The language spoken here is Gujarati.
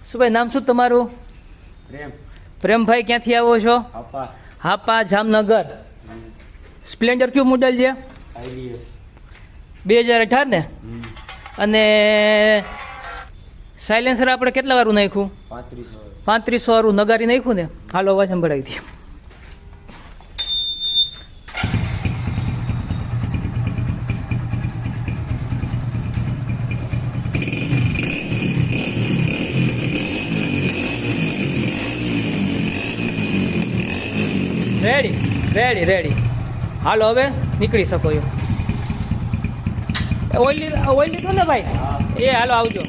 શું ભાઈ નામ શું તમારું? પ્રેમ. પ્રેમભાઈ ક્યાંથી આવો છો? આપા. હાપા જામનગર. સ્પ્લેન્ડર કયું મોડેલ છે? આઈડીએસ 2018 ને? અને સાયલેન્સર આપણે કેટલા વાળું નાખ્યું? 3500 વાળું નગારી નાખ્યું ને? હાલો અવાજ સંભળાવી દઈએ. Ready ready ready. હાલો હવે નીકળી શકો છો. ઓઇલ લીધું ને ભાઈ? એ હાલો આવજો.